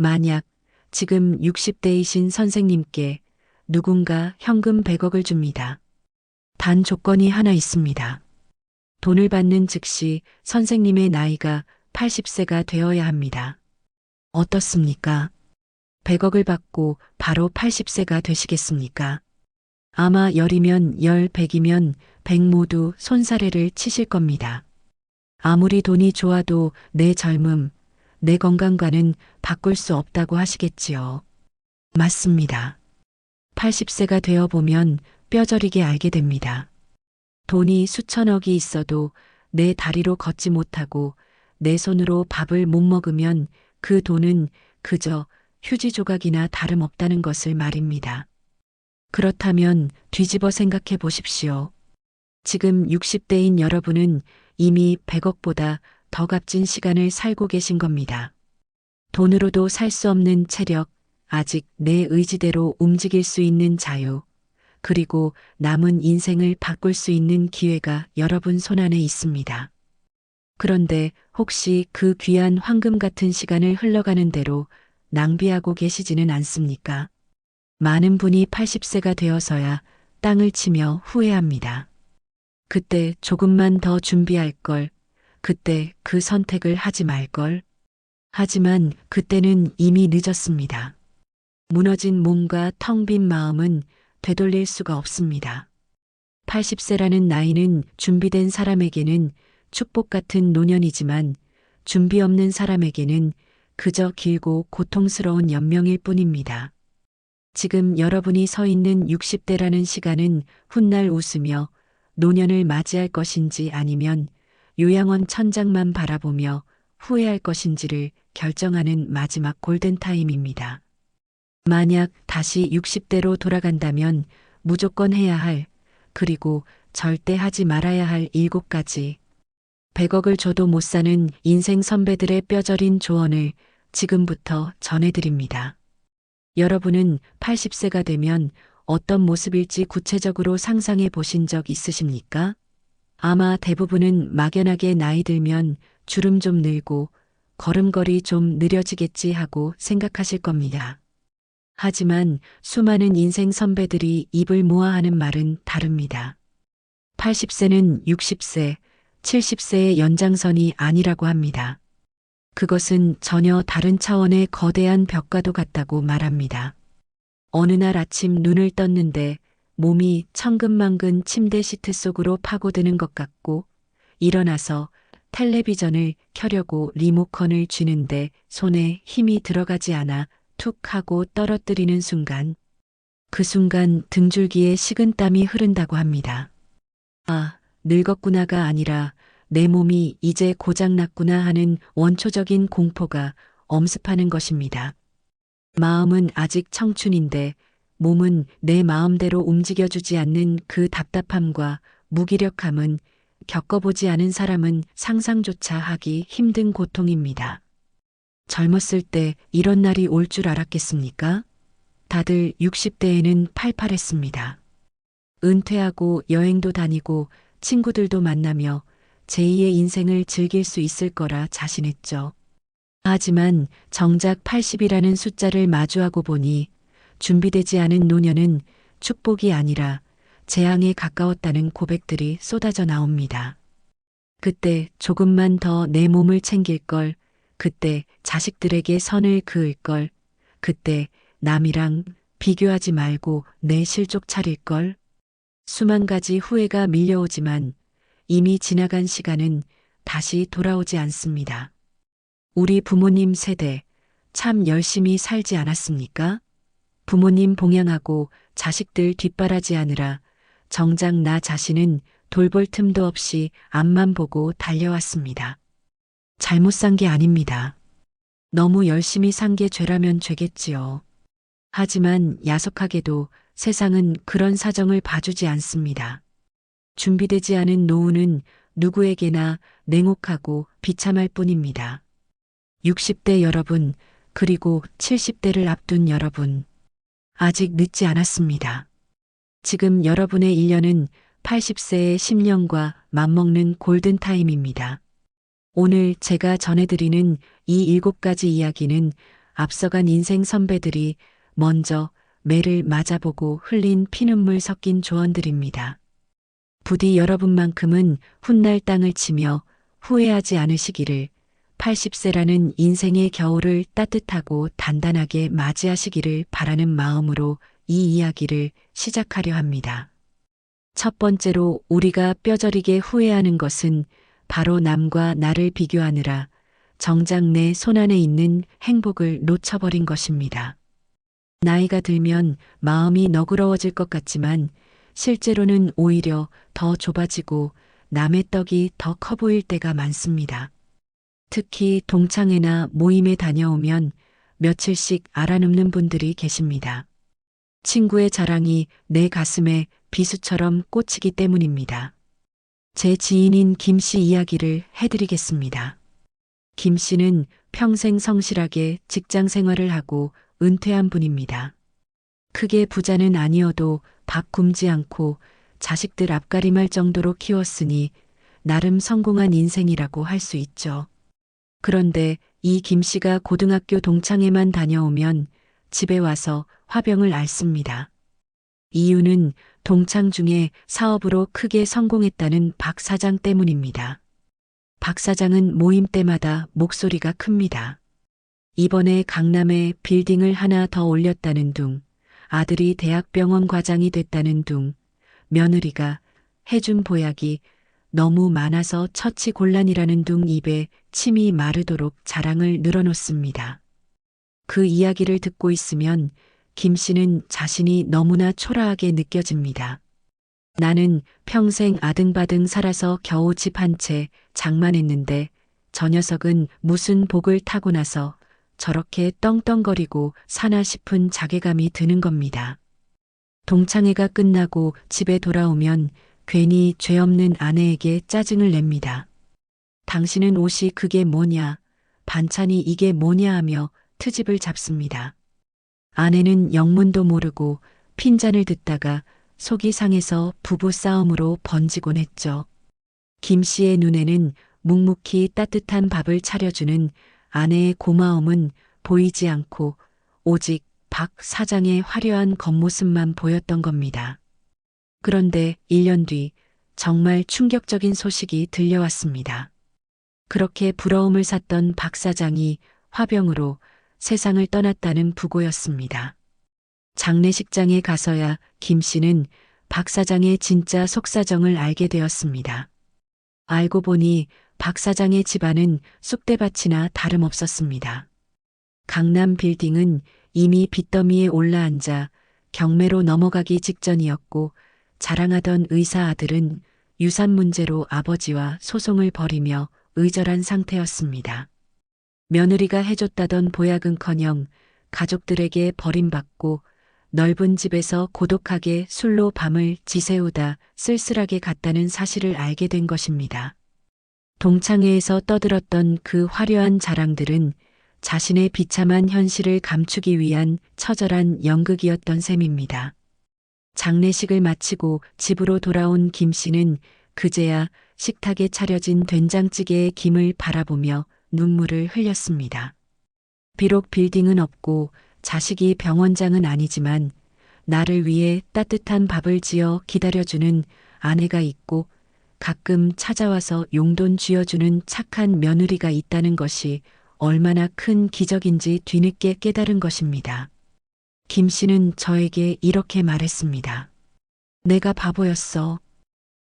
만약 지금 60대이신 선생님께 누군가 현금 100억을 줍니다. 단 조건이 하나 있습니다. 돈을 받는 즉시 선생님의 나이가 80세가 되어야 합니다. 어떻습니까? 100억을 받고 바로 80세가 되시겠습니까? 아마 10이면 10, 100이면 100 모두 손사래를 치실 겁니다. 아무리 돈이 좋아도 내 젊음, 내 건강과는 바꿀 수 없다고 하시겠지요. 맞습니다. 80세가 되어 보면 뼈저리게 알게 됩니다. 돈이 수천억이 있어도 내 다리로 걷지 못하고 내 손으로 밥을 못 먹으면 그 돈은 그저 휴지 조각이나 다름없다는 것을 말입니다. 그렇다면 뒤집어 생각해 보십시오. 지금 60대인 여러분은 이미 100억보다 더 값진 시간을 살고 계신 겁니다. 돈으로도 살 수 없는 체력, 아직 내 의지대로 움직일 수 있는 자유, 그리고 남은 인생을 바꿀 수 있는 기회가 여러분 손안에 있습니다. 그런데 혹시 그 귀한 황금 같은 시간을 흘러가는 대로 낭비하고 계시지는 않습니까? 많은 분이 80세가 되어서야 땅을 치며 후회합니다. 그때 조금만 더 준비할 걸, 그때 그 선택을 하지 말 걸. 하지만 그때는 이미 늦었습니다. 무너진 몸과 텅 빈 마음은 되돌릴 수가 없습니다. 80세라는 나이는 준비된 사람에게는 축복 같은 노년이지만 준비 없는 사람에게는 그저 길고 고통스러운 연명일 뿐입니다. 지금 여러분이 서 있는 60대라는 시간은 훗날 웃으며 노년을 맞이할 것인지 아니면 요양원 천장만 바라보며 후회할 것인지를 결정하는 마지막 골든타임입니다. 만약 다시 60대로 돌아간다면 무조건 해야 할, 그리고 절대 하지 말아야 할 7가지. 100억을 줘도 못 사는 인생 선배들의 뼈저린 조언을 지금부터 전해드립니다. 여러분은 80세가 되면 어떤 모습일지 구체적으로 상상해 보신 적 있으십니까? 아마 대부분은 막연하게 나이 들면 주름 좀 늘고 걸음걸이 좀 느려지겠지 하고 생각하실 겁니다. 하지만 수많은 인생 선배들이 입을 모아 하는 말은 다릅니다. 80세는 60세, 70세의 연장선이 아니라고 합니다. 그것은 전혀 다른 차원의 거대한 벽과도 같다고 말합니다. 어느 날 아침 눈을 떴는데 몸이 천근만근 침대 시트 속으로 파고드는 것 같고 일어나서 텔레비전을 켜려고 리모컨을 쥐는데 손에 힘이 들어가지 않아 툭 하고 떨어뜨리는 순간, 그 순간 등줄기에 식은땀이 흐른다고 합니다. 아, 늙었구나가 아니라 내 몸이 이제 고장났구나 하는 원초적인 공포가 엄습하는 것입니다. 마음은 아직 청춘인데 몸은 내 마음대로 움직여주지 않는 그 답답함과 무기력함은 겪어보지 않은 사람은 상상조차 하기 힘든 고통입니다. 젊었을 때 이런 날이 올 줄 알았겠습니까? 다들 60대에는 팔팔했습니다. 은퇴하고 여행도 다니고 친구들도 만나며 제2의 인생을 즐길 수 있을 거라 자신했죠. 하지만 정작 80이라는 숫자를 마주하고 보니 준비되지 않은 노년은 축복이 아니라 재앙에 가까웠다는 고백들이 쏟아져 나옵니다. 그때 조금만 더 내 몸을 챙길 걸, 그때 자식들에게 선을 그을 걸, 그때 남이랑 비교하지 말고 내 실족 차릴 걸. 수만 가지 후회가 밀려오지만 이미 지나간 시간은 다시 돌아오지 않습니다. 우리 부모님 세대 참 열심히 살지 않았습니까? 부모님 봉양하고 자식들 뒷바라지하느라 정작 나 자신은 돌볼 틈도 없이 앞만 보고 달려왔습니다. 잘못 산 게 아닙니다. 너무 열심히 산 게 죄라면 죄겠지요. 하지만 야속하게도 세상은 그런 사정을 봐주지 않습니다. 준비되지 않은 노후는 누구에게나 냉혹하고 비참할 뿐입니다. 60대 여러분, 그리고 70대를 앞둔 여러분, 아직 늦지 않았습니다. 지금 여러분의 1년은 80세의 10년과 맞먹는 골든타임입니다. 오늘 제가 전해드리는 이 7가지 이야기는 앞서간 인생 선배들이 먼저 매를 맞아보고 흘린 피눈물 섞인 조언들입니다. 부디 여러분만큼은 훗날 땅을 치며 후회하지 않으시기를, 80세라는 인생의 겨울을 따뜻하고 단단하게 맞이하시기를 바라는 마음으로 이 이야기를 시작하려 합니다. 첫 번째로 우리가 뼈저리게 후회하는 것은 바로 남과 나를 비교하느라 정작 내 손안에 있는 행복을 놓쳐버린 것입니다. 나이가 들면 마음이 너그러워질 것 같지만 실제로는 오히려 더 좁아지고 남의 떡이 더 커 보일 때가 많습니다. 특히 동창회나 모임에 다녀오면 며칠씩 알아눕는 분들이 계십니다. 친구의 자랑이 내 가슴에 비수처럼 꽂히기 때문입니다. 제 지인인 김 씨 이야기를 해드리겠습니다. 김 씨는 평생 성실하게 직장 생활을 하고 은퇴한 분입니다. 크게 부자는 아니어도 밥 굶지 않고 자식들 앞가림할 정도로 키웠으니 나름 성공한 인생이라고 할 수 있죠. 그런데 이 김 씨가 고등학교 동창회만 다녀오면 집에 와서 화병을 앓습니다. 이유는 동창 중에 사업으로 크게 성공했다는 박 사장 때문입니다. 박 사장은 모임 때마다 목소리가 큽니다. 이번에 강남에 빌딩을 하나 더 올렸다는 둥, 아들이 대학병원 과장이 됐다는 둥, 며느리가 해준 보약이 너무 많아서 처치곤란이라는 둥 입에 침이 마르도록 자랑을 늘어놓습니다. 그 이야기를 듣고 있으면 김 씨는 자신이 너무나 초라하게 느껴집니다. 나는 평생 아등바등 살아서 겨우 집 한 채 장만했는데 저 녀석은 무슨 복을 타고 나서 저렇게 떵떵거리고 사나 싶은 자괴감이 드는 겁니다. 동창회가 끝나고 집에 돌아오면 괜히 죄 없는 아내에게 짜증을 냅니다. 당신은 옷이 그게 뭐냐, 반찬이 이게 뭐냐 하며 트집을 잡습니다. 아내는 영문도 모르고 핀잔을 듣다가 속이 상해서 부부 싸움으로 번지곤 했죠. 김 씨의 눈에는 묵묵히 따뜻한 밥을 차려주는 아내의 고마움은 보이지 않고 오직 박 사장의 화려한 겉모습만 보였던 겁니다. 그런데 1년 뒤 정말 충격적인 소식이 들려왔습니다. 그렇게 부러움을 샀던 박 사장이 화병으로 세상을 떠났다는 부고였습니다. 장례식장에 가서야 김 씨는 박 사장의 진짜 속사정을 알게 되었습니다. 알고 보니 박 사장의 집안은 쑥대밭이나 다름없었습니다. 강남 빌딩은 이미 빚더미에 올라앉아 경매로 넘어가기 직전이었고 자랑하던 의사 아들은 유산 문제로 아버지와 소송을 벌이며 의절한 상태였습니다. 며느리가 해줬다던 보약은커녕 가족들에게 버림받고 넓은 집에서 고독하게 술로 밤을 지새우다 쓸쓸하게 갔다는 사실을 알게 된 것입니다. 동창회에서 떠들었던 그 화려한 자랑들은 자신의 비참한 현실을 감추기 위한 처절한 연극이었던 셈입니다. 장례식을 마치고 집으로 돌아온 김 씨는 그제야 식탁에 차려진 된장찌개의 김을 바라보며 눈물을 흘렸습니다. 비록 빌딩은 없고 자식이 병원장은 아니지만 나를 위해 따뜻한 밥을 지어 기다려주는 아내가 있고 가끔 찾아와서 용돈 쥐어주는 착한 며느리가 있다는 것이 얼마나 큰 기적인지 뒤늦게 깨달은 것입니다. 김 씨는 저에게 이렇게 말했습니다. 내가 바보였어.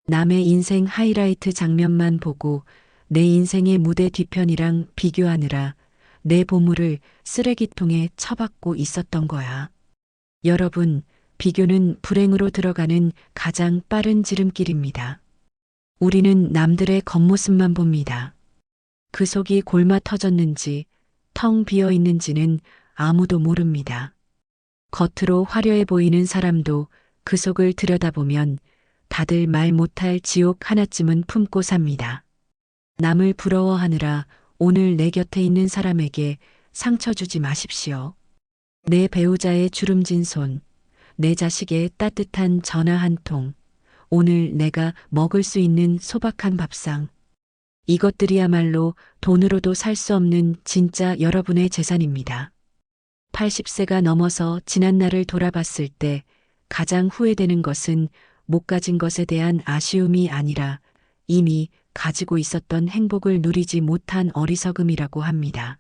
남의 인생 하이라이트 장면만 보고 내 인생의 무대 뒤편이랑 비교하느라 내 보물을 쓰레기통에 처박고 있었던 거야. 여러분, 비교는 불행으로 들어가는 가장 빠른 지름길입니다. 우리는 남들의 겉모습만 봅니다. 그 속이 골마 터졌는지 텅 비어 있는지는 아무도 모릅니다. 겉으로 화려해 보이는 사람도 그 속을 들여다보면 다들 말 못할 지옥 하나쯤은 품고 삽니다. 남을 부러워하느라 오늘 내 곁에 있는 사람에게 상처 주지 마십시오. 내 배우자의 주름진 손, 내 자식의 따뜻한 전화 한 통, 오늘 내가 먹을 수 있는 소박한 밥상. 이것들이야말로 돈으로도 살 수 없는 진짜 여러분의 재산입니다. 80세가 넘어서 지난 날을 돌아봤을 때 가장 후회되는 것은 못 가진 것에 대한 아쉬움이 아니라 이미 가지고 있었던 행복을 누리지 못한 어리석음이라고 합니다.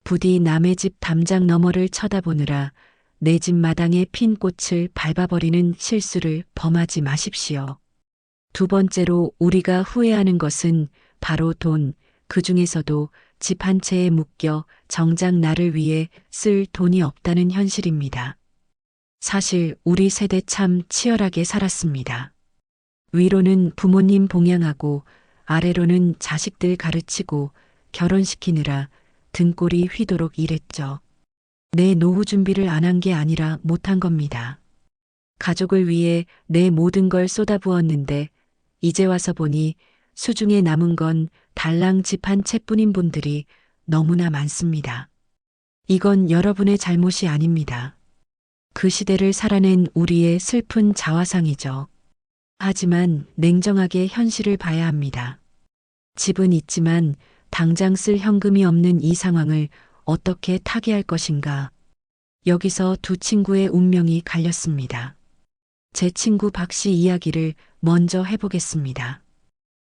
부디 남의 집 담장 너머를 쳐다보느라 내 집 마당에 핀 꽃을 밟아버리는 실수를 범하지 마십시오. 두 번째로 우리가 후회하는 것은 바로 돈, 그 중에서도 집 한 채에 묶여 정작 나를 위해 쓸 돈이 없다는 현실입니다. 사실 우리 세대 참 치열하게 살았습니다. 위로는 부모님 봉양하고 아래로는 자식들 가르치고 결혼시키느라 등골이 휘도록 일했죠. 내 노후 준비를 안 한 게 아니라 못한 겁니다. 가족을 위해 내 모든 걸 쏟아부었는데 이제 와서 보니 수중에 남은 건 달랑 집 한 채뿐인 분들이 너무나 많습니다. 이건 여러분의 잘못이 아닙니다. 그 시대를 살아낸 우리의 슬픈 자화상이죠. 하지만 냉정하게 현실을 봐야 합니다. 집은 있지만 당장 쓸 현금이 없는 이 상황을 어떻게 타개할 것인가. 여기서 두 친구의 운명이 갈렸습니다. 제 친구 박 씨 이야기를 먼저 해보겠습니다.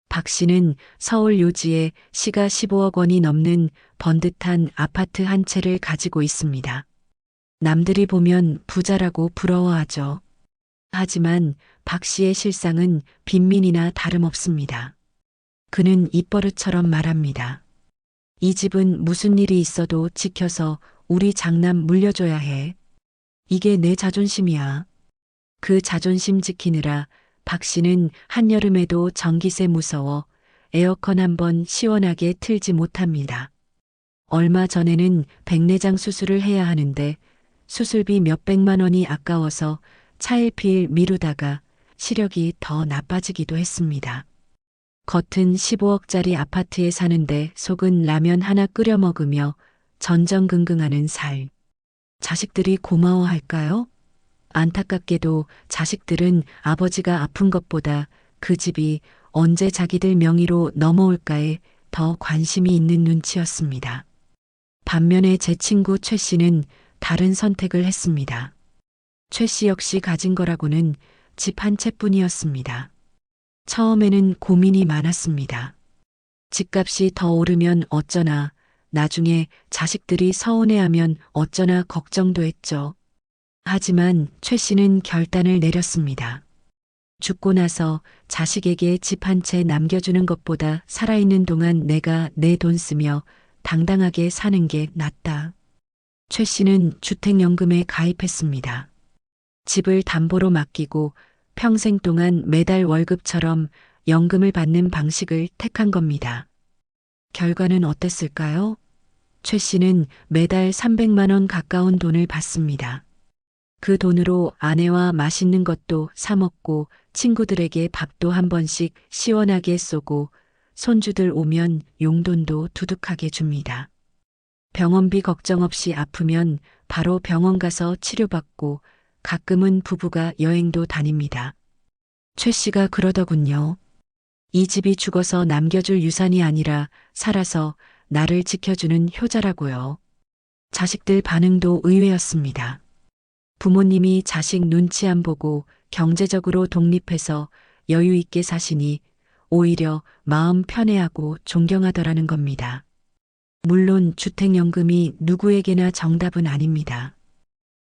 박 씨는 서울 요지에 시가 15억 원이 넘는 번듯한 아파트 한 채를 가지고 있습니다. 남들이 보면 부자라고 부러워하죠. 하지만 박 씨의 실상은 빈민이나 다름없습니다. 그는 입버릇처럼 말합니다. 이 집은 무슨 일이 있어도 지켜서 우리 장남 물려줘야 해. 이게 내 자존심이야. 그 자존심 지키느라 박 씨는 한여름에도 전기세 무서워 에어컨 한번 시원하게 틀지 못합니다. 얼마 전에는 백내장 수술을 해야 하는데 수술비 몇백만 원이 아까워서 차일피일 미루다가 시력이 더 나빠지기도 했습니다. 겉은 15억짜리 아파트에 사는데 속은 라면 하나 끓여 먹으며 전전긍긍하는 살. 자식들이 고마워할까요? 안타깝게도 자식들은 아버지가 아픈 것보다 그 집이 언제 자기들 명의로 넘어올까에 더 관심이 있는 눈치였습니다. 반면에 제 친구 최 씨는 다른 선택을 했습니다. 최 씨 역시 가진 거라고는 집 한 채뿐이었습니다. 처음에는 고민이 많았습니다. 집값이 더 오르면 어쩌나, 나중에 자식들이 서운해하면 어쩌나 걱정도 했죠. 하지만 최 씨는 결단을 내렸습니다. 죽고 나서 자식에게 집 한 채 남겨주는 것보다 살아있는 동안 내가 내 돈 쓰며 당당하게 사는 게 낫다. 최 씨는 주택연금에 가입했습니다. 집을 담보로 맡기고 평생 동안 매달 월급처럼 연금을 받는 방식을 택한 겁니다. 결과는 어땠을까요? 최 씨는 매달 300만 원 가까운 돈을 받습니다. 그 돈으로 아내와 맛있는 것도 사 먹고 친구들에게 밥도 한 번씩 시원하게 쏘고 손주들 오면 용돈도 두둑하게 줍니다. 병원비 걱정 없이 아프면 바로 병원 가서 치료받고 가끔은 부부가 여행도 다닙니다. 최 씨가 그러더군요. 이 집이 죽어서 남겨줄 유산이 아니라 살아서 나를 지켜주는 효자라고요. 자식들 반응도 의외였습니다. 부모님이 자식 눈치 안 보고 경제적으로 독립해서 여유 있게 사시니 오히려 마음 편해하고 존경하더라는 겁니다. 물론 주택연금이 누구에게나 정답은 아닙니다.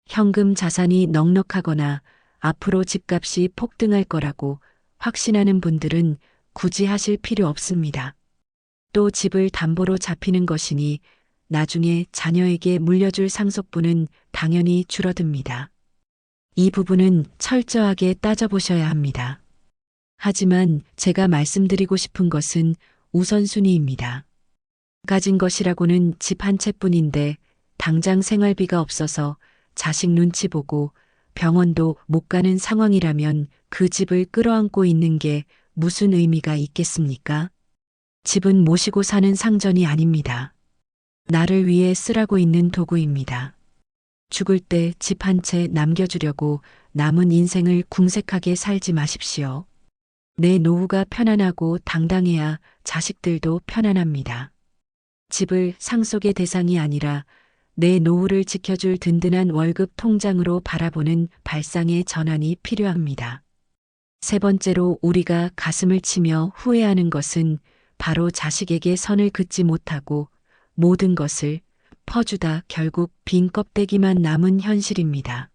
현금 자산이 넉넉하거나 앞으로 집값이 폭등할 거라고 확신하는 분들은 굳이 하실 필요 없습니다. 또 집을 담보로 잡히는 것이니 나중에 자녀에게 물려줄 상속분은 당연히 줄어듭니다. 이 부분은 철저하게 따져보셔야 합니다. 하지만 제가 말씀드리고 싶은 것은 우선순위입니다. 가진 것이라고는 집 한 채뿐인데 당장 생활비가 없어서 자식 눈치 보고 병원도 못 가는 상황이라면 그 집을 끌어안고 있는 게 무슨 의미가 있겠습니까? 집은 모시고 사는 상전이 아닙니다. 나를 위해 쓰라고 있는 도구입니다. 죽을 때 집 한 채 남겨주려고 남은 인생을 궁색하게 살지 마십시오. 내 노후가 편안하고 당당해야 자식들도 편안합니다. 집을 상속의 대상이 아니라 내 노후를 지켜줄 든든한 월급 통장으로 바라보는 발상의 전환이 필요합니다. 세 번째로 우리가 가슴을 치며 후회하는 것은 바로 자식에게 선을 긋지 못하고 모든 것을 퍼주다 결국 빈 껍데기만 남은 현실입니다.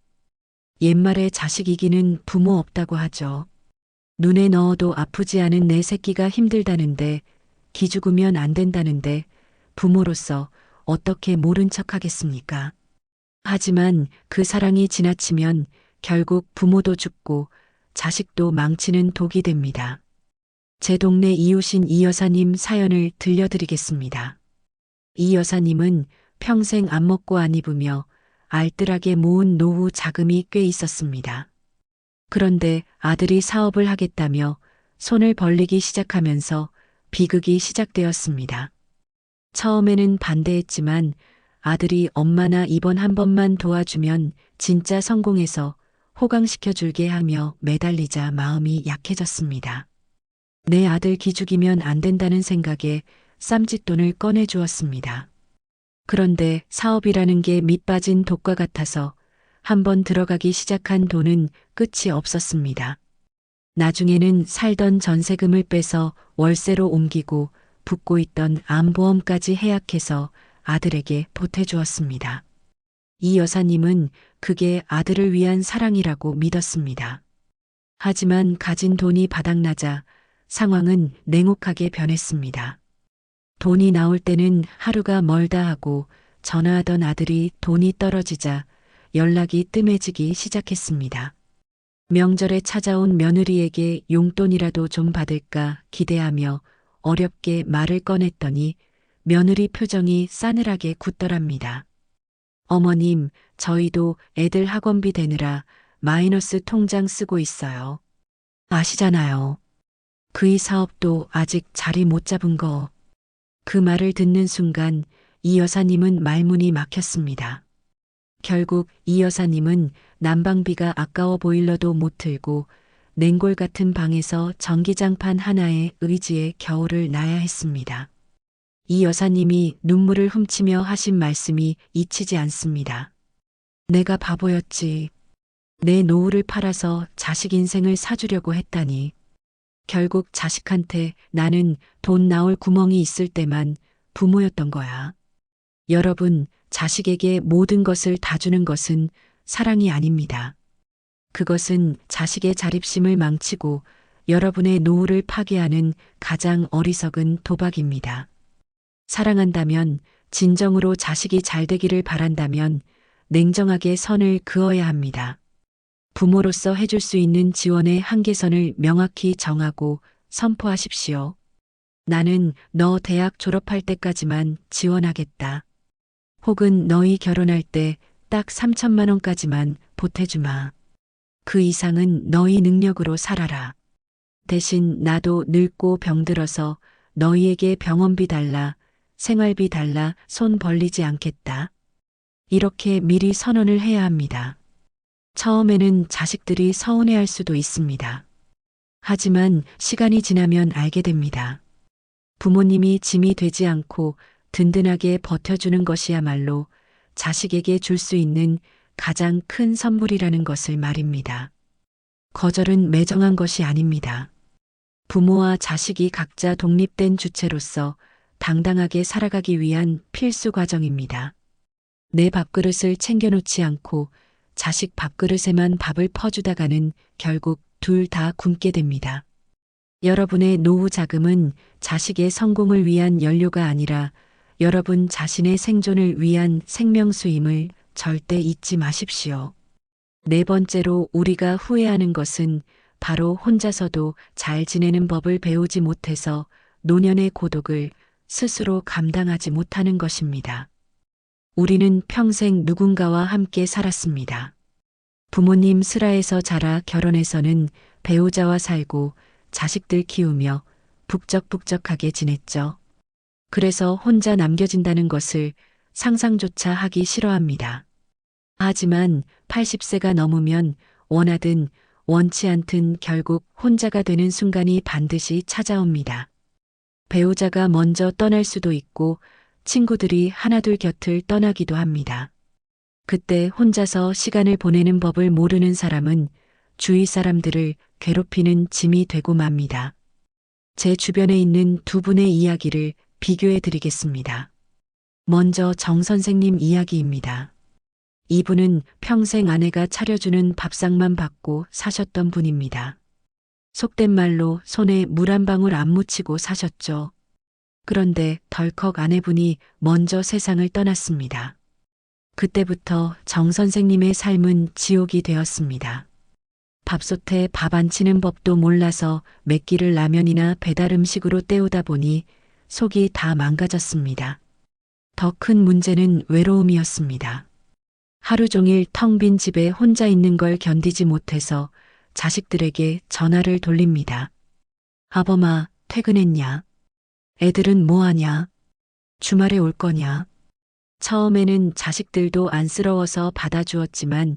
옛말에 자식 이기는 부모 없다고 하죠. 눈에 넣어도 아프지 않은 내 새끼가 힘들다는데 기죽으면 안 된다는데 부모로서 어떻게 모른 척 하겠습니까? 하지만 그 사랑이 지나치면 결국 부모도 죽고 자식도 망치는 독이 됩니다. 제 동네 이웃인 이 여사님 사연을 들려드리겠습니다. 이 여사님은 평생 안 먹고 안 입으며 알뜰하게 모은 노후 자금이 꽤 있었습니다. 그런데 아들이 사업을 하겠다며 손을 벌리기 시작하면서 비극이 시작되었습니다. 처음에는 반대했지만 아들이 엄마 나 이번 한 번만 도와주면 진짜 성공해서 호강시켜 줄게 하며 매달리자 마음이 약해졌습니다. 내 아들 기죽이면 안 된다는 생각에 쌈짓돈을 꺼내 주었습니다. 그런데 사업이라는 게 밑빠진 독과 같아서 한번 들어가기 시작한 돈은 끝이 없었습니다. 나중에는 살던 전세금을 빼서 월세로 옮기고 붓고 있던 암보험까지 해약해서 아들에게 보태주었습니다. 이 여사님은 그게 아들을 위한 사랑이라고 믿었습니다. 하지만 가진 돈이 바닥나자 상황은 냉혹하게 변했습니다. 돈이 나올 때는 하루가 멀다 하고 전화하던 아들이 돈이 떨어지자 연락이 뜸해지기 시작했습니다. 명절에 찾아온 며느리에게 용돈이라도 좀 받을까 기대하며 어렵게 말을 꺼냈더니 며느리 표정이 싸늘하게 굳더랍니다. 어머님, 저희도 애들 학원비 대느라 마이너스 통장 쓰고 있어요. 아시잖아요. 그이 사업도 아직 자리 못 잡은 거. 그 말을 듣는 순간 이 여사님은 말문이 막혔습니다. 결국 이 여사님은 난방비가 아까워 보일러도 못 틀고 냉골 같은 방에서 전기장판 하나에 의지해 겨울을 나야 했습니다. 이 여사님이 눈물을 훔치며 하신 말씀이 잊히지 않습니다. 내가 바보였지. 내 노후를 팔아서 자식 인생을 사주려고 했다니. 결국 자식한테 나는 돈 나올 구멍이 있을 때만 부모였던 거야. 여러분, 자식에게 모든 것을 다 주는 것은 사랑이 아닙니다. 그것은 자식의 자립심을 망치고 여러분의 노후를 파괴하는 가장 어리석은 도박입니다. 사랑한다면, 진정으로 자식이 잘 되기를 바란다면 냉정하게 선을 그어야 합니다. 부모로서 해줄 수 있는 지원의 한계선을 명확히 정하고 선포하십시오. 나는 너 대학 졸업할 때까지만 지원하겠다. 혹은 너희 결혼할 때 딱 3천만 원까지만 보태주마. 그 이상은 너희 능력으로 살아라. 대신 나도 늙고 병들어서 너희에게 병원비 달라, 생활비 달라 손 벌리지 않겠다. 이렇게 미리 선언을 해야 합니다. 처음에는 자식들이 서운해할 수도 있습니다. 하지만 시간이 지나면 알게 됩니다. 부모님이 짐이 되지 않고 든든하게 버텨주는 것이야말로 자식에게 줄 수 있는 가장 큰 선물이라는 것을 말입니다. 거절은 매정한 것이 아닙니다. 부모와 자식이 각자 독립된 주체로서 당당하게 살아가기 위한 필수 과정입니다. 내 밥그릇을 챙겨놓지 않고 자식 밥그릇에만 밥을 퍼주다가는 결국 둘 다 굶게 됩니다. 여러분의 노후 자금은 자식의 성공을 위한 연료가 아니라 여러분 자신의 생존을 위한 생명수임을 절대 잊지 마십시오. 네 번째로 우리가 후회하는 것은 바로 혼자서도 잘 지내는 법을 배우지 못해서 노년의 고독을 스스로 감당하지 못하는 것입니다. 우리는 평생 누군가와 함께 살았습니다. 부모님 슬하에서 자라 결혼해서는 배우자와 살고 자식들 키우며 북적북적하게 지냈죠. 그래서 혼자 남겨진다는 것을 상상조차 하기 싫어합니다. 하지만 80세가 넘으면 원하든 원치 않든 결국 혼자가 되는 순간이 반드시 찾아옵니다. 배우자가 먼저 떠날 수도 있고 친구들이 하나둘 곁을 떠나기도 합니다. 그때 혼자서 시간을 보내는 법을 모르는 사람은 주위 사람들을 괴롭히는 짐이 되고 맙니다. 제 주변에 있는 두 분의 이야기를 비교해 드리겠습니다. 먼저 정 선생님 이야기입니다. 이분은 평생 아내가 차려주는 밥상만 받고 사셨던 분입니다. 속된 말로 손에 물 한 방울 안 묻히고 사셨죠. 그런데 덜컥 아내분이 먼저 세상을 떠났습니다. 그때부터 정 선생님의 삶은 지옥이 되었습니다. 밥솥에 밥 안 치는 법도 몰라서 맵기를 라면이나 배달 음식으로 때우다 보니 속이 다 망가졌습니다. 더 큰 문제는 외로움이었습니다. 하루 종일 텅 빈 집에 혼자 있는 걸 견디지 못해서 자식들에게 전화를 돌립니다. 아범아, 퇴근했냐? 애들은 뭐 하냐? 주말에 올 거냐? 처음에는 자식들도 안쓰러워서 받아주었지만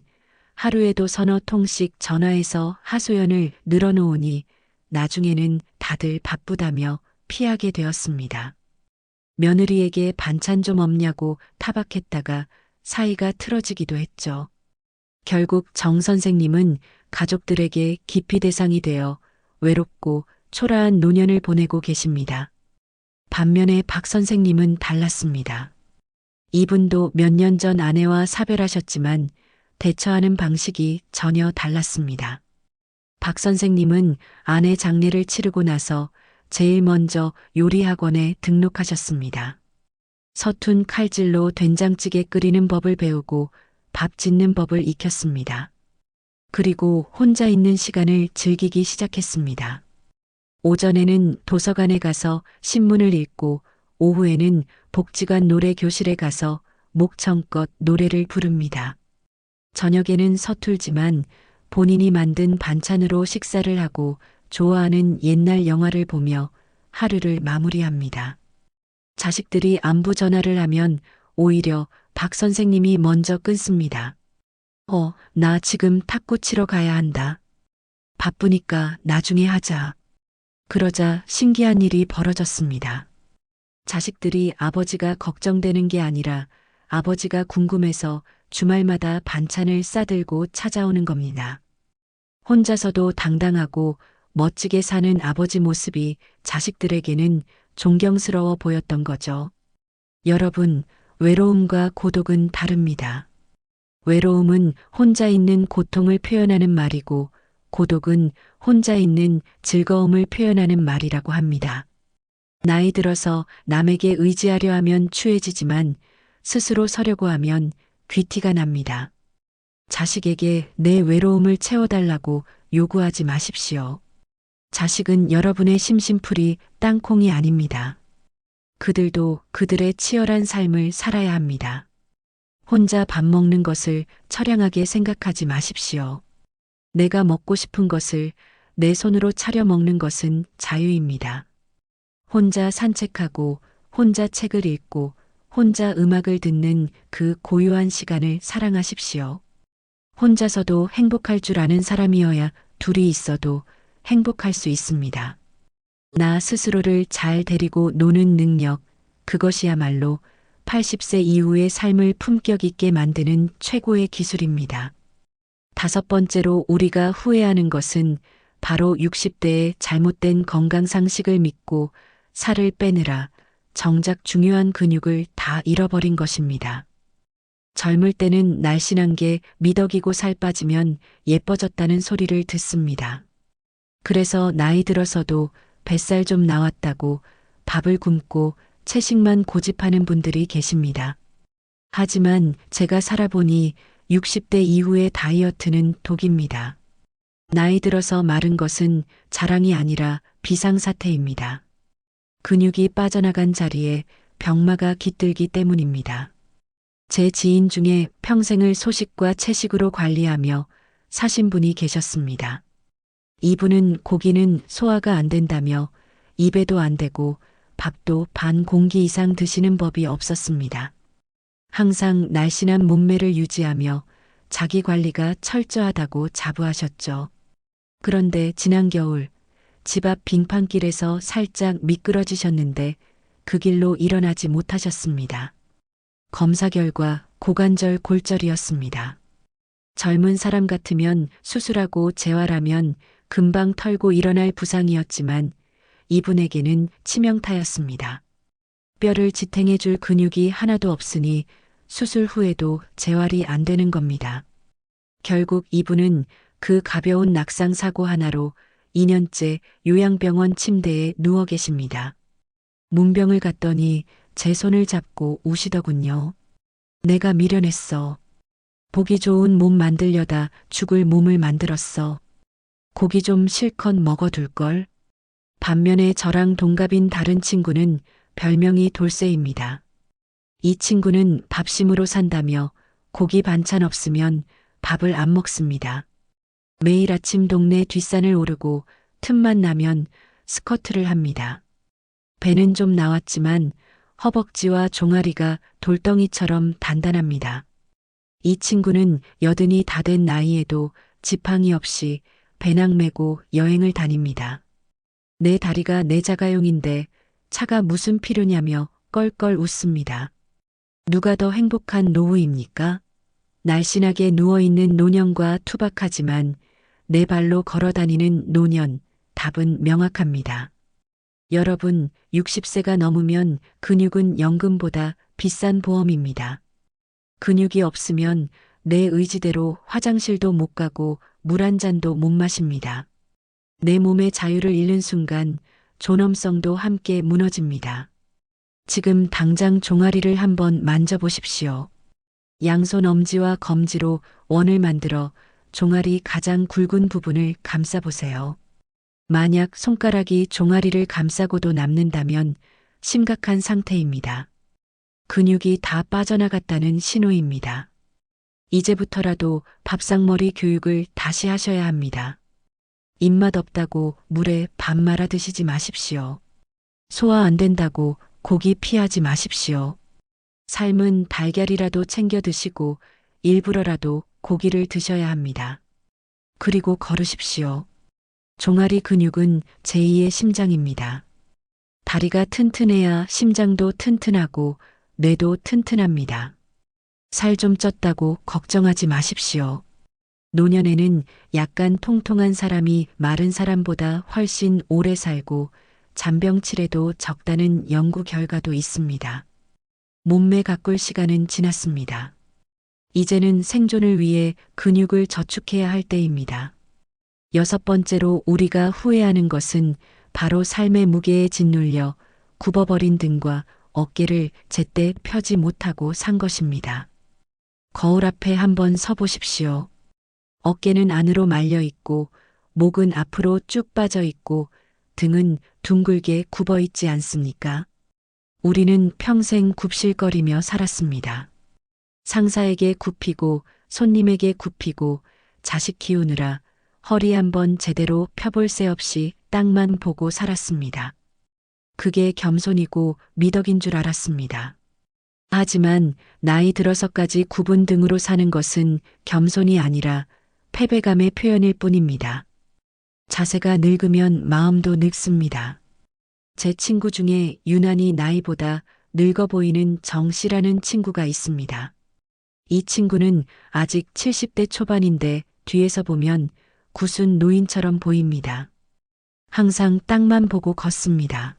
하루에도 서너 통씩 전화해서 하소연을 늘어놓으니 나중에는 다들 바쁘다며 피하게 되었습니다. 며느리에게 반찬 좀 없냐고 타박했다가 사이가 틀어지기도 했죠. 결국 정 선생님은 가족들에게 기피 대상이 되어 외롭고 초라한 노년을 보내고 계십니다. 반면에 박 선생님은 달랐습니다. 이분도 몇 년 전 아내와 사별하셨지만 대처하는 방식이 전혀 달랐습니다. 박 선생님은 아내 장례를 치르고 나서 제일 먼저 요리학원에 등록하셨습니다. 서툰 칼질로 된장찌개 끓이는 법을 배우고 밥 짓는 법을 익혔습니다. 그리고 혼자 있는 시간을 즐기기 시작했습니다. 오전에는 도서관에 가서 신문을 읽고 오후에는 복지관 노래 교실에 가서 목청껏 노래를 부릅니다. 저녁에는 서툴지만 본인이 만든 반찬으로 식사를 하고 좋아하는 옛날 영화를 보며 하루를 마무리합니다. 자식들이 안부 전화를 하면 오히려 박 선생님이 먼저 끊습니다. 나 지금 탁구 치러 가야 한다. 바쁘니까 나중에 하자. 그러자 신기한 일이 벌어졌습니다. 자식들이 아버지가 걱정되는 게 아니라 아버지가 궁금해서 주말마다 반찬을 싸들고 찾아오는 겁니다. 혼자서도 당당하고 멋지게 사는 아버지 모습이 자식들에게는 존경스러워 보였던 거죠. 여러분, 외로움과 고독은 다릅니다. 외로움은 혼자 있는 고통을 표현하는 말이고 고독은 혼자 있는 즐거움을 표현하는 말이라고 합니다. 나이 들어서 남에게 의지하려 하면 추해지지만 스스로 서려고 하면 귀티가 납니다. 자식에게 내 외로움을 채워달라고 요구하지 마십시오. 자식은 여러분의 심심풀이 땅콩이 아닙니다. 그들도 그들의 치열한 삶을 살아야 합니다. 혼자 밥 먹는 것을 처량하게 생각하지 마십시오. 내가 먹고 싶은 것을 내 손으로 차려 먹는 것은 자유입니다. 혼자 산책하고 혼자 책을 읽고 혼자 음악을 듣는 그 고요한 시간을 사랑하십시오. 혼자서도 행복할 줄 아는 사람이어야 둘이 있어도 행복할 수 있습니다. 나 스스로를 잘 데리고 노는 능력, 그것이야말로 80세 이후의 삶을 품격 있게 만드는 최고의 기술입니다. 다섯 번째로 우리가 후회하는 것은 바로 60대의 잘못된 건강 상식을 믿고 살을 빼느라 정작 중요한 근육을 다 잃어버린 것입니다. 젊을 때는 날씬한 게 미덕이고 살 빠지면 예뻐졌다는 소리를 듣습니다. 그래서 나이 들어서도 뱃살 좀 나왔다고 밥을 굶고 채식만 고집하는 분들이 계십니다. 하지만 제가 살아보니 60대 이후의 다이어트는 독입니다. 나이 들어서 마른 것은 자랑이 아니라 비상사태입니다. 근육이 빠져나간 자리에 병마가 깃들기 때문입니다. 제 지인 중에 평생을 소식과 채식으로 관리하며 사신 분이 계셨습니다. 이분은 고기는 소화가 안 된다며 입에도 안 대고 밥도 반 공기 이상 드시는 법이 없었습니다. 항상 날씬한 몸매를 유지하며 자기 관리가 철저하다고 자부하셨죠. 그런데 지난 겨울 집 앞 빙판길에서 살짝 미끄러지셨는데 그 길로 일어나지 못하셨습니다. 검사 결과 고관절 골절이었습니다. 젊은 사람 같으면 수술하고 재활하면 금방 털고 일어날 부상이었지만 이분에게는 치명타였습니다. 뼈를 지탱해 줄 근육이 하나도 없으니 수술 후에도 재활이 안 되는 겁니다. 결국 이분은 그 가벼운 낙상 사고 하나로 2년째 요양병원 침대에 누워 계십니다. 문병을 갔더니 제 손을 잡고 우시더군요. 내가 미련했어. 보기 좋은 몸 만들려다 죽을 몸을 만들었어. 고기 좀 실컷 먹어둘걸. 반면에 저랑 동갑인 다른 친구는 별명이 돌쇠입니다. 이 친구는 밥심으로 산다며 고기 반찬 없으면 밥을 안 먹습니다. 매일 아침 동네 뒷산을 오르고 틈만 나면 스쿼트를 합니다. 배는 좀 나왔지만 허벅지와 종아리가 돌덩이처럼 단단합니다. 이 친구는 80이 다 된 나이에도 지팡이 없이 배낭 메고 여행을 다닙니다. 내 다리가 내 자가용인데 차가 무슨 필요냐며 껄껄 웃습니다. 누가 더 행복한 노후입니까? 날씬하게 누워있는 노년과 투박하지만 내 발로 걸어다니는 노년, 답은 명확합니다. 여러분, 60세가 넘으면 근육은 연금보다 비싼 보험입니다. 근육이 없으면 내 의지대로 화장실도 못 가고 물 한 잔도 못 마십니다. 내 몸의 자유를 잃는 순간 존엄성도 함께 무너집니다. 지금 당장 종아리를 한번 만져보십시오. 양손 엄지와 검지로 원을 만들어 종아리 가장 굵은 부분을 감싸보세요. 만약 손가락이 종아리를 감싸고도 남는다면 심각한 상태입니다. 근육이 다 빠져나갔다는 신호입니다. 이제부터라도 밥상머리 교육을 다시 하셔야 합니다. 입맛 없다고 물에 밥 말아 드시지 마십시오. 소화 안 된다고 고기 피하지 마십시오. 삶은 달걀이라도 챙겨 드시고 일부러라도 고기를 드셔야 합니다. 그리고 걸으십시오. 종아리 근육은 제2의 심장입니다. 다리가 튼튼해야 심장도 튼튼하고 뇌도 튼튼합니다. 살 좀 쪘다고 걱정하지 마십시오. 노년에는 약간 통통한 사람이 마른 사람보다 훨씬 오래 살고 잔병치레도 적다는 연구 결과도 있습니다. 몸매 가꿀 시간은 지났습니다. 이제는 생존을 위해 근육을 저축해야 할 때입니다. 6번째로 우리가 후회하는 것은 바로 삶의 무게에 짓눌려 굽어버린 등과 어깨를 제때 펴지 못하고 산 것입니다. 거울 앞에 한번 서보십시오. 어깨는 안으로 말려 있고 목은 앞으로 쭉 빠져 있고 등은 둥글게 굽어 있지 않습니까? 우리는 평생 굽실거리며 살았습니다. 상사에게 굽히고 손님에게 굽히고 자식 키우느라 허리 한번 제대로 펴볼 새 없이 땅만 보고 살았습니다. 그게 겸손이고 미덕인 줄 알았습니다. 하지만 나이 들어서까지 굽은 등으로 사는 것은 겸손이 아니라 패배감의 표현일 뿐입니다. 자세가 늙으면 마음도 늙습니다. 제 친구 중에 유난히 나이보다 늙어 보이는 정 씨라는 친구가 있습니다. 이 친구는 아직 70대 초반인데 뒤에서 보면 구순 노인처럼 보입니다. 항상 땅만 보고 걷습니다.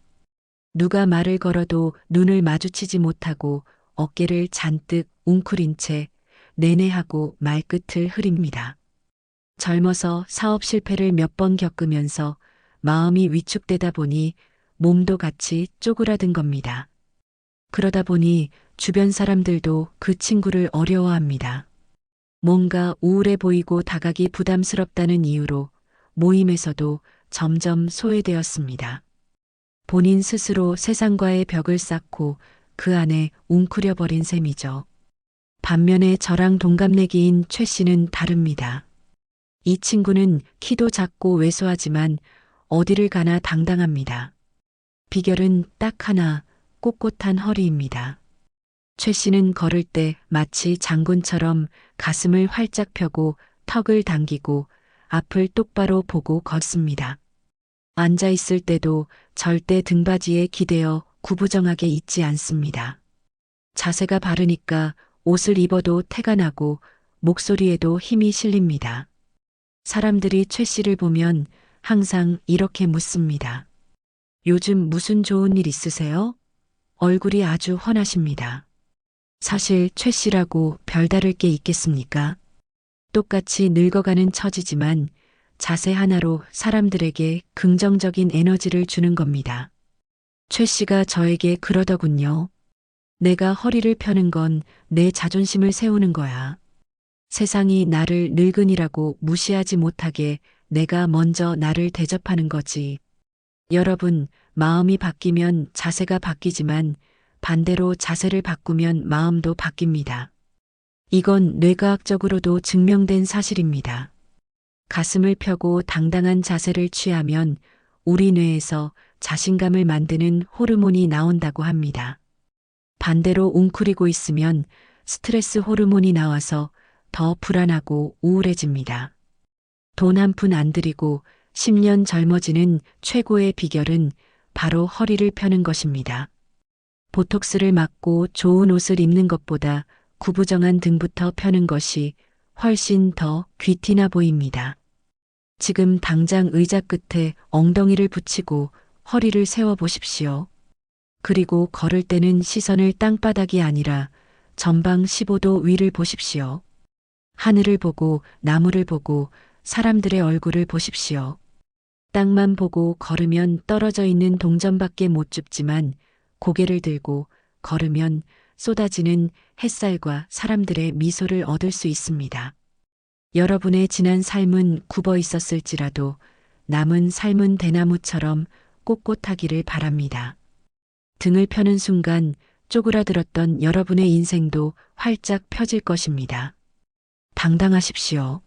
누가 말을 걸어도 눈을 마주치지 못하고 어깨를 잔뜩 웅크린 채 내내하고 말끝을 흐립니다. 젊어서 사업 실패를 몇 번 겪으면서 마음이 위축되다 보니 몸도 같이 쪼그라든 겁니다. 그러다 보니 주변 사람들도 그 친구를 어려워합니다. 뭔가 우울해 보이고 다가기 부담스럽다는 이유로 모임에서도 점점 소외되었습니다. 본인 스스로 세상과의 벽을 쌓고 그 안에 웅크려버린 셈이죠. 반면에 저랑 동갑내기인 최 씨는 다릅니다. 이 친구는 키도 작고 왜소하지만 어디를 가나 당당합니다. 비결은 딱 하나, 꼿꼿한 허리입니다. 최 씨는 걸을 때 마치 장군처럼 가슴을 활짝 펴고 턱을 당기고 앞을 똑바로 보고 걷습니다. 앉아 있을 때도 절대 등받이에 기대어 구부정하게 있지 않습니다. 자세가 바르니까 옷을 입어도 태가 나고 목소리에도 힘이 실립니다. 사람들이 최 씨를 보면 항상 이렇게 묻습니다. 요즘 무슨 좋은 일 있으세요? 얼굴이 아주 훤하십니다. 사실 최 씨라고 별다를 게 있겠습니까? 똑같이 늙어가는 처지지만 자세 하나로 사람들에게 긍정적인 에너지를 주는 겁니다. 최 씨가 저에게 그러더군요. 내가 허리를 펴는 건 내 자존심을 세우는 거야. 세상이 나를 늙은이라고 무시하지 못하게 내가 먼저 나를 대접하는 거지. 여러분, 마음이 바뀌면 자세가 바뀌지만 반대로 자세를 바꾸면 마음도 바뀝니다. 이건 뇌과학적으로도 증명된 사실입니다. 가슴을 펴고 당당한 자세를 취하면 우리 뇌에서 자신감을 만드는 호르몬이 나온다고 합니다. 반대로 웅크리고 있으면 스트레스 호르몬이 나와서 더 불안하고 우울해집니다. 돈 한 푼 안 들이고 10년 젊어지는 최고의 비결은 바로 허리를 펴는 것입니다. 보톡스를 맞고 좋은 옷을 입는 것보다 구부정한 등부터 펴는 것이 훨씬 더 귀티나 보입니다. 지금 당장 의자 끝에 엉덩이를 붙이고 허리를 세워 보십시오. 그리고 걸을 때는 시선을 땅바닥이 아니라 전방 15도 위를 보십시오. 하늘을 보고 나무를 보고 사람들의 얼굴을 보십시오. 땅만 보고 걸으면 떨어져 있는 동전밖에 못 줍지만 고개를 들고 걸으면 쏟아지는 햇살과 사람들의 미소를 얻을 수 있습니다. 여러분의 지난 삶은 굽어 있었을지라도 남은 삶은 대나무처럼 꼿꼿하기를 바랍니다. 등을 펴는 순간 쪼그라들었던 여러분의 인생도 활짝 펴질 것입니다. 당당하십시오.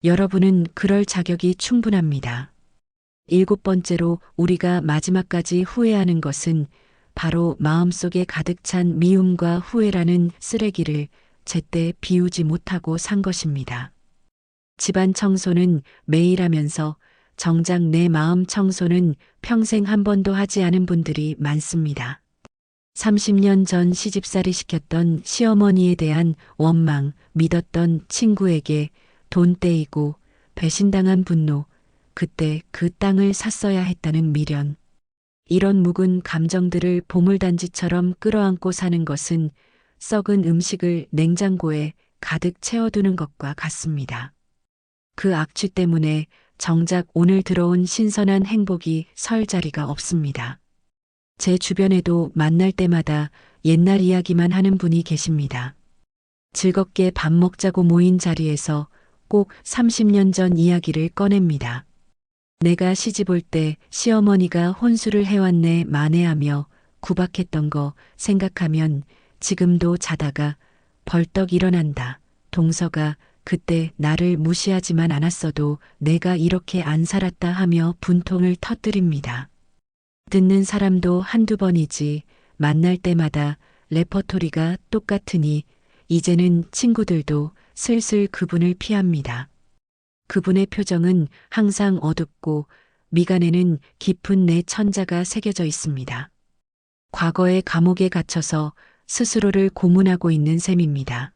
여러분은 그럴 자격이 충분합니다. 7번째로 우리가 마지막까지 후회하는 것은 바로 마음속에 가득 찬 미움과 후회라는 쓰레기를 제때 비우지 못하고 산 것입니다. 집안 청소는 매일 하면서 정작 내 마음 청소는 평생 한 번도 하지 않은 분들이 많습니다. 30년 전 시집살이 시켰던 시어머니에 대한 원망, 믿었던 친구에게 돈 떼이고 배신당한 분노, 그때 그 땅을 샀어야 했다는 미련. 이런 묵은 감정들을 보물단지처럼 끌어안고 사는 것은 썩은 음식을 냉장고에 가득 채워두는 것과 같습니다. 그 악취 때문에 정작 오늘 들어온 신선한 행복이 설 자리가 없습니다. 제 주변에도 만날 때마다 옛날 이야기만 하는 분이 계십니다. 즐겁게 밥 먹자고 모인 자리에서 꼭 30년 전 이야기를 꺼냅니다. 내가 시집 올 때 시어머니가 혼술을 해왔네 만회하며 구박했던 거 생각하면 지금도 자다가 벌떡 일어난다. 동서가 그때 나를 무시하지만 않았어도 내가 이렇게 안 살았다 하며 분통을 터뜨립니다. 듣는 사람도 한두 번이지 만날 때마다 레퍼토리가 똑같으니 이제는 친구들도 슬슬 그분을 피합니다. 그분의 표정은 항상 어둡고 미간에는 깊은 내 천자가 새겨져 있습니다. 과거의 감옥에 갇혀서 스스로를 고문하고 있는 셈입니다.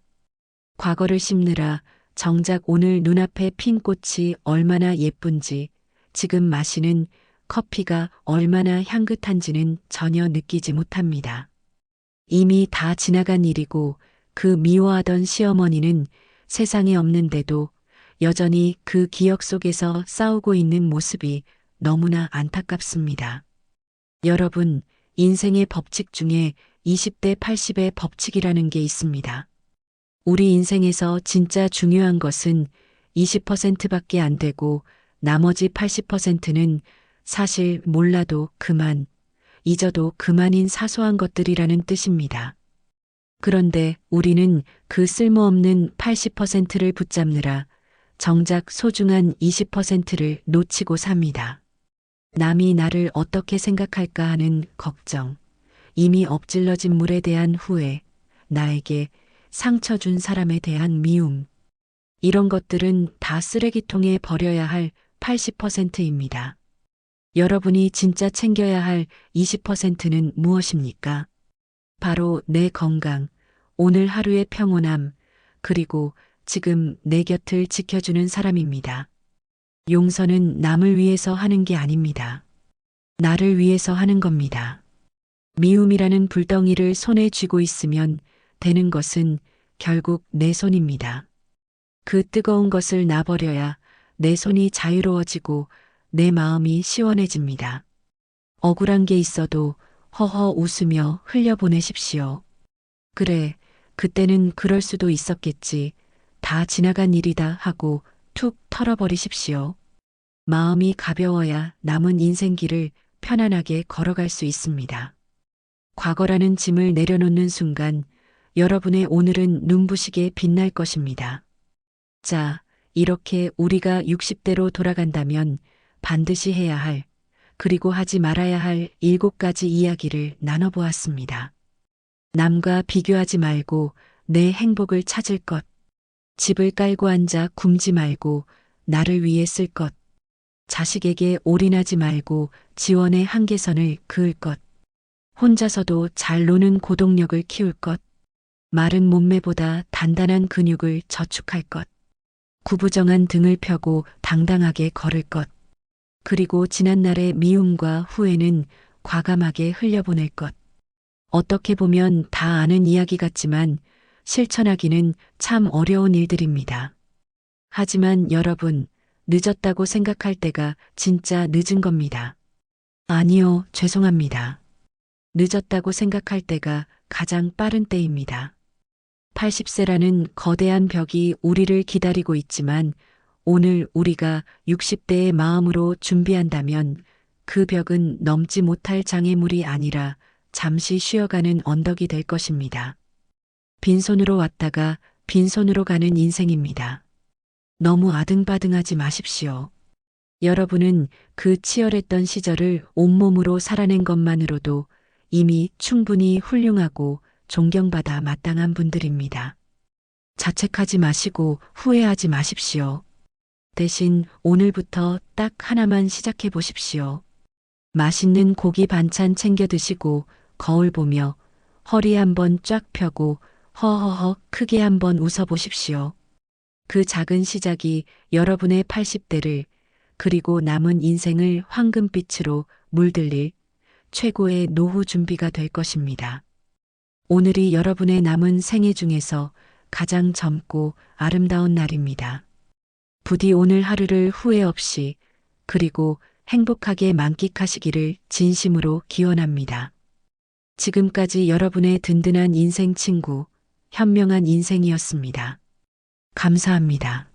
과거를 씹느라 정작 오늘 눈앞에 핀 꽃이 얼마나 예쁜지, 지금 마시는 커피가 얼마나 향긋한지는 전혀 느끼지 못합니다. 이미 다 지나간 일이고 그 미워하던 시어머니는 세상에 없는데도 여전히 그 기억 속에서 싸우고 있는 모습이 너무나 안타깝습니다. 여러분, 인생의 법칙 중에 20대 80의 법칙이라는 게 있습니다. 우리 인생에서 진짜 중요한 것은 20%밖에 안 되고 나머지 80%는 사실 몰라도 그만, 잊어도 그만인 사소한 것들이라는 뜻입니다. 그런데 우리는 그 쓸모없는 80%를 붙잡느라 정작 소중한 20%를 놓치고 삽니다. 남이 나를 어떻게 생각할까 하는 걱정, 이미 엎질러진 물에 대한 후회, 나에게 상처 준 사람에 대한 미움. 이런 것들은 다 쓰레기통에 버려야 할 80%입니다. 여러분이 진짜 챙겨야 할 20%는 무엇입니까? 바로 내 건강, 오늘 하루의 평온함, 그리고 지금 내 곁을 지켜주는 사람입니다. 용서는 남을 위해서 하는 게 아닙니다. 나를 위해서 하는 겁니다. 미움이라는 불덩이를 손에 쥐고 있으면 되는 것은 결국 내 손입니다. 그 뜨거운 것을 놔버려야 내 손이 자유로워지고 내 마음이 시원해집니다. 억울한 게 있어도 허허 웃으며 흘려보내십시오. 그래, 그때는 그럴 수도 있었겠지. 다 지나간 일이다 하고 툭 털어버리십시오. 마음이 가벼워야 남은 인생길을 편안하게 걸어갈 수 있습니다. 과거라는 짐을 내려놓는 순간 여러분의 오늘은 눈부시게 빛날 것입니다. 자, 이렇게 우리가 60대로 돌아간다면 반드시 해야 할, 그리고 하지 말아야 할 7가지 이야기를 나눠보았습니다. 남과 비교하지 말고 내 행복을 찾을 것. 집을 깔고 앉아 굶지 말고 나를 위해 쓸 것. 자식에게 올인하지 말고 지원의 한계선을 그을 것. 혼자서도 잘 노는 고동력을 키울 것. 마른 몸매보다 단단한 근육을 저축할 것. 구부정한 등을 펴고 당당하게 걸을 것. 그리고 지난날의 미움과 후회는 과감하게 흘려보낼 것. 어떻게 보면 다 아는 이야기 같지만 실천하기는 참 어려운 일들입니다. 하지만 여러분, 늦었다고 생각할 때가 진짜 늦은 겁니다. 아니요, 죄송합니다. 늦었다고 생각할 때가 가장 빠른 때입니다. 80세라는 거대한 벽이 우리를 기다리고 있지만 오늘 우리가 60대의 마음으로 준비한다면 그 벽은 넘지 못할 장애물이 아니라 잠시 쉬어가는 언덕이 될 것입니다. 빈손으로 왔다가 빈손으로 가는 인생입니다. 너무 아등바등하지 마십시오. 여러분은 그 치열했던 시절을 온몸으로 살아낸 것만으로도 이미 충분히 훌륭하고 존경받아 마땅한 분들입니다. 자책하지 마시고 후회하지 마십시오. 대신 오늘부터 딱 하나만 시작해 보십시오. 맛있는 고기 반찬 챙겨 드시고 거울 보며 허리 한번 쫙 펴고 허허허 크게 한번 웃어 보십시오. 그 작은 시작이 여러분의 80대를 그리고 남은 인생을 황금빛으로 물들릴 최고의 노후 준비가 될 것입니다. 오늘이 여러분의 남은 생애 중에서 가장 젊고 아름다운 날입니다. 부디 오늘 하루를 후회 없이 그리고 행복하게 만끽하시기를 진심으로 기원합니다. 지금까지 여러분의 든든한 인생 친구, 현명한 인생이었습니다. 감사합니다.